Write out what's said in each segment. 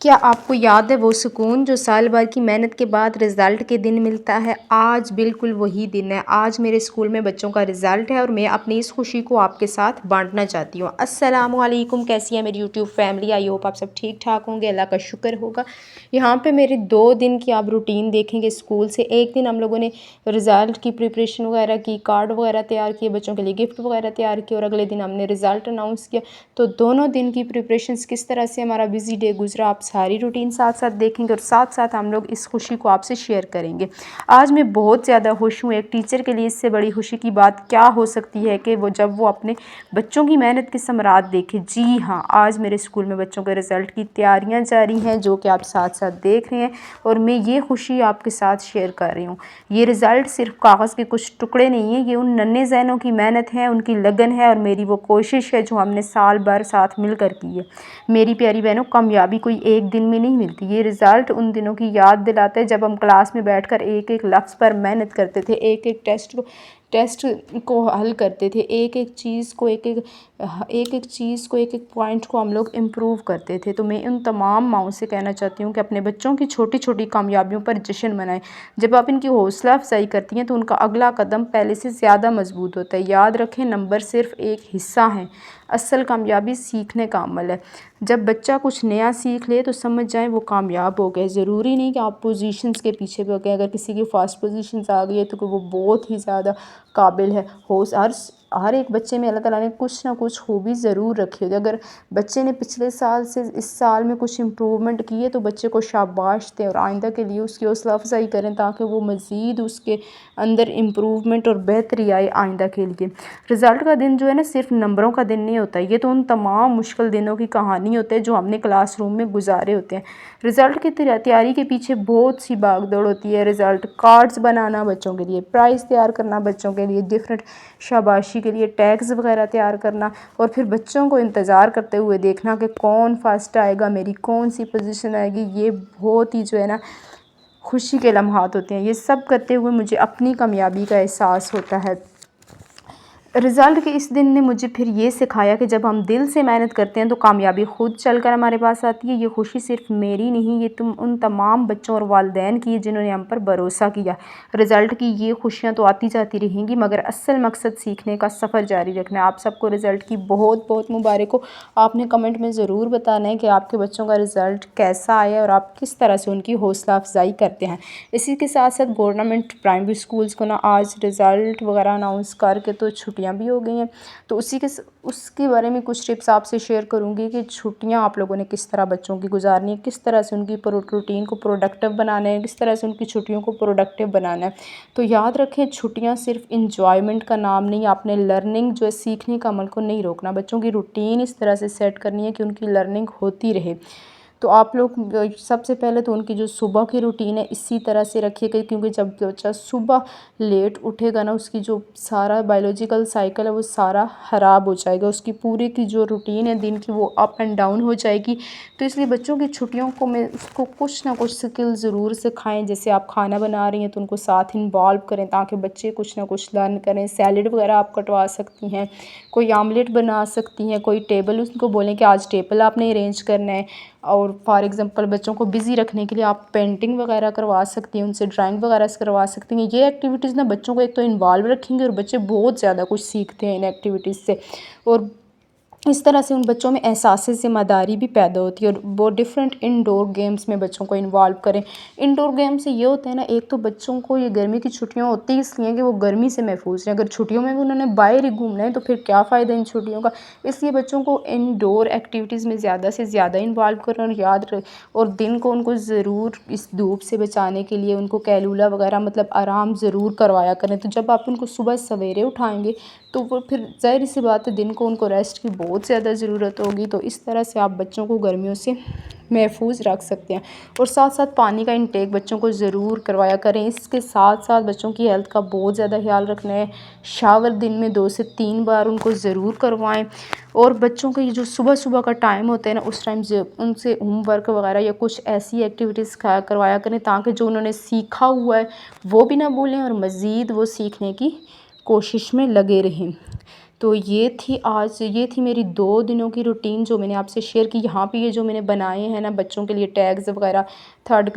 क्या आपको याद है वो सुकून जो साल भर की मेहनत के बाद रिज़ल्ट के दिन मिलता है? आज बिल्कुल वही दिन है। आज मेरे स्कूल में बच्चों का रिज़ल्ट है और मैं अपनी इस खुशी को आपके साथ बाँटना चाहती हूँ। अस्सलामुअलैकुम, कैसी है मेरी यूट्यूब फैमिली? आई होप आप सब ठीक-ठाक होंगे, अल्लाह का शुक्र होगा। यहाँ पे मेरे 2 दिन की आप रूटीन देखेंगे स्कूल से। एक दिन हम लोगों ने रिज़ल्ट की प्रिपरेशन वगैरह की, कार्ड वगैरह तैयार किए, बच्चों के लिए गिफ्ट वगैरह तैयार किए और अगले दिन हमने रिज़ल्ट अनाउंस किया। तो दोनों दिन की प्रिपरेशंस किस तरह से हमारा बिज़ी डे गुज़रा, आप सारी रूटीन साथ-साथ देखेंगे और साथ-साथ हम लोग इस खुशी को आपसे शेयर करेंगे। आज मैं बहुत ज़्यादा खुश हूँ। एक टीचर के लिए इससे बड़ी खुशी की बात क्या हो सकती है कि जब वो अपने बच्चों की मेहनत के समरात देखे। जी हाँ, आज मेरे स्कूल में बच्चों के रिज़ल्ट की तैयारियाँ जारी हैं, जो कि आप साथ-साथ देख रहे हैं और मैं ये खुशी आपके साथ शेयर कर रही हूँ। ये रिज़ल्ट सिर्फ़ कागज़ के कुछ टुकड़े नहीं हैं, ये उन नन्हे ज़हनों की मेहनत है, उनकी लगन है और मेरी वो कोशिश है जो हमने साल भर साथ मिलकर की है। मेरी प्यारी बहनों, कामयाबी कोई एक दिन में नहीं मिलती। ये रिज़ल्ट उन दिनों की याद दिलाता है जब हम क्लास में बैठकर एक-एक लफ्ज़ पर मेहनत करते थे, एक-एक टेस्ट को हल करते थे, एक-एक पॉइंट को हम लोग इम्प्रूव करते थे। तो मैं उन तमाम माँओं से कहना चाहती हूँ कि अपने बच्चों की छोटी-छोटी कामयाबियों पर जश्न मनाएँ। जब आप इनकी हौसला अफ़ज़ाई करती हैं तो उनका अगला कदम पहले से ज़्यादा मज़बूत होता है। याद रखें, नंबर सिर्फ़ एक हिस्सा है, असल कामयाबी सीखने का अमल है। जब बच्चा कुछ नया सीख ले तो समझ जाएँ वो कामयाब हो गए। ज़रूरी नहीं कि आप पोजीशंस के पीछे भागें। अगर किसी की फ़र्स्ट पोजीशंस आ गई है तो वो बहुत ही ज़्यादा काबिल है। हर एक बच्चे में अल्लाह ताला ने कुछ ना कुछ खूबी ज़रूर रखी होगी। अगर बच्चे ने पिछले साल से इस साल में कुछ इम्प्रूवमेंट की है तो बच्चे को शाबाश दें और आइंदा के लिए उसकी हौसला अफ़ज़ाई करें ताकि वो मज़ीद उसके अंदर इम्प्रूवमेंट और बेहतरी आए आइंदा के लिए। रिज़ल्ट का दिन जो है ना, सिर्फ नंबरों का दिन नहीं होता, ये तो उन तमाम मुश्किल दिनों की कहानी होती है जो हमने क्लासरूम में गुजारे होते हैं। रिज़ल्ट की तैयारी के पीछे बहुत सी भाग-दौड़ होती है। रिज़ल्ट कार्ड्स बनाना बच्चों के लिए, प्राइज़ तैयार करना बच्चों के लिए, डिफरेंट शाबाशी के लिए टैग्स वगैरह तैयार करना और फिर बच्चों को इंतज़ार करते हुए देखना कि कौन फर्स्ट आएगा, मेरी कौन सी पोजीशन आएगी। ये बहुत ही जो है ना, खुशी के लम्हात होते हैं। ये सब करते हुए मुझे अपनी कामयाबी का एहसास होता है। रिज़ल्ट के इस दिन ने मुझे फिर ये सिखाया कि जब हम दिल से मेहनत करते हैं तो कामयाबी खुद चलकर हमारे पास आती है। ये खुशी सिर्फ मेरी नहीं, ये उन तमाम बच्चों और वालिदैन की है जिन्होंने हम पर भरोसा किया। रिज़ल्ट की ये खुशियाँ तो आती जाती रहेंगी, मगर असल मकसद सीखने का सफ़र जारी रखना है। आप सबको रिज़ल्ट की बहुत बहुत मुबारक हो। आपने कमेंट में ज़रूर बताना है कि आपके बच्चों का रिज़ल्ट कैसा आया और आप किस तरह से उनकी हौसला अफ़ज़ाई करते हैं। इसी के साथ साथ गवर्नमेंट प्राइमरी स्कूल्स को ना आज रिज़ल्ट वगैरह अनाउंस करके तो छुट्टियाँ भी हो गई हैं। तो उसके बारे में कुछ टिप्स आपसे शेयर करूँगी कि छुट्टियाँ आप लोगों ने किस तरह बच्चों की गुजारनी है, किस तरह से उनकी रूटीन को प्रोडक्टिव बनाना है, किस तरह से उनकी छुट्टियों को प्रोडक्टिव बनाना है। तो याद रखें, छुट्टियाँ सिर्फ इंजॉयमेंट का नाम नहीं, आपने लर्निंग जो है सीखने का अमल को नहीं रोकना। बच्चों की रूटीन इस तरह से सेट करनी है कि उनकी लर्निंग होती रहे। तो आप लोग सबसे पहले तो उनकी जो सुबह की रूटीन है इसी तरह से रखिएगा, क्योंकि जब बच्चा सुबह लेट उठेगा ना, उसकी जो सारा बायोलॉजिकल साइकिल है वो सारा ख़राब हो जाएगा। उसकी पूरी की जो रूटीन है दिन की वो अप एंड डाउन हो जाएगी। तो इसलिए बच्चों की छुट्टियों को मैं उसको कुछ ना कुछ स्किल ज़रूर सिखाएं। जैसे आप खाना बना रही हैं तो उनको साथ इन्वॉल्व करें ताकि बच्चे कुछ ना कुछ लर्न करें। सैलड वगैरह आप कटवा सकती हैं, कोई आमलेट बना सकती हैं, कोई टेबल उनको बोलें कि आज टेबल आपने अरेंज करना है। और फॉर एग्ज़ाम्पल बच्चों को बिज़ी रखने के लिए आप पेंटिंग वगैरह करवा सकती हैं, उनसे ड्राइंग वगैरह करवा सकती हैं। ये एक्टिविटीज़ ना बच्चों को एक तो इन्वॉल्व रखेंगे और बच्चे बहुत ज़्यादा कुछ सीखते हैं इन एक्टिविटीज़ से। और इस तरह से उन बच्चों में एहसास ज़िम्मेदारी भी पैदा होती है। और वो डिफरेंट इंडोर गेम्स में बच्चों को इन्वॉल्व करें। इंडोर गेम से ये होता है ना, एक तो बच्चों को ये गर्मी की छुट्टियां होती इसलिए कि वो गर्मी से महफूज रहें। अगर छुट्टियों में भी उन्होंने बाहर ही घूमना है तो फिर क्या फ़ायदा इन छुट्टियों का। इसलिए बच्चों को इंडोर एक्टिविटीज़ में ज़्यादा से ज़्यादा इन्वॉल्व करें। और दिन को उनको ज़रूर इस धूप से बचाने के लिए उनको कैलूला वगैरह मतलब आराम ज़रूर करवाया करें। तो जब आप उनको सुबह सवेरे उठाएँगे तो वो फिर ज़ाहिर सी बात है दिन को उनको रेस्ट की बहुत ज़्यादा ज़रूरत होगी। तो इस तरह से आप बच्चों को गर्मियों से महफूज रख सकते हैं। और साथ साथ पानी का इंटेक बच्चों को ज़रूर करवाया करें। इसके साथ साथ बच्चों की हेल्थ का बहुत ज़्यादा ख्याल रखना है। शावर दिन में 2 से 3 बार उनको ज़रूर करवाएं। और बच्चों का ये जो सुबह सुबह का टाइम होता है ना, उस टाइम उनसे होमवर्क वगैरह या कुछ ऐसी एक्टिविटीज़ करवाया करें ताकि जो उन्होंने सीखा हुआ है वो भी ना भूलें और मज़ीद वो सीखने की कोशिश में लगे रहें। तो ये थी मेरी 2 दिनों की रूटीन जो मैंने आपसे शेयर की। यहाँ पे ये जो मैंने बनाए हैं ना बच्चों के लिए टैग्स वगैरह, थर्ड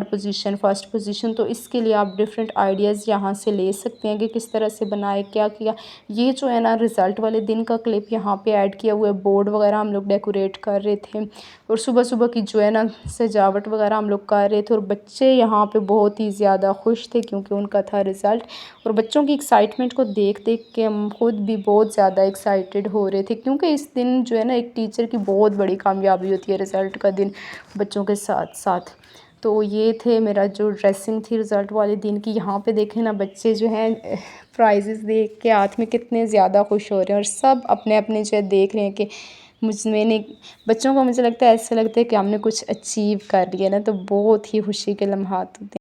पोजीशन, फर्स्ट पोजीशन, तो इसके लिए आप डिफरेंट आइडियाज़ यहाँ से ले सकते हैं कि किस तरह से बनाए, क्या किया। ये जो है ना रिज़ल्ट वाले दिन का क्लिप यहाँ पे ऐड किया हुआ है। बोर्ड वगैरह हम लोग डेकोरेट कर रहे थे और सुबह सुबह की जो है ना सजावट वगैरह हम लोग कर रहे थे और बच्चे यहाँ पे बहुत ही ज़्यादा खुश थे क्योंकि उनका था रिज़ल्ट। और बच्चों की एक्साइटमेंट को देख देख के हम खुद भी बहुत ज़्यादा एक्साइटेड हो रहे थे क्योंकि इस दिन जो है ना एक टीचर की बहुत बड़ी कामयाबी होती है रिज़ल्ट का दिन बच्चों के साथ साथ। तो ये थे मेरा जो ड्रेसिंग थी रिज़ल्ट वाले दिन की। यहाँ पे देखें ना बच्चे जो हैं प्राइजेस देख के हाथ में कितने ज़्यादा खुश हो रहे हैं और सब अपने अपने जो है देख रहे हैं कि मैंने बच्चों को, मुझे लगता है ऐसा लगता है कि हमने कुछ अचीव कर लिया ना, तो बहुत ही खुशी के लम्हात होते हैं।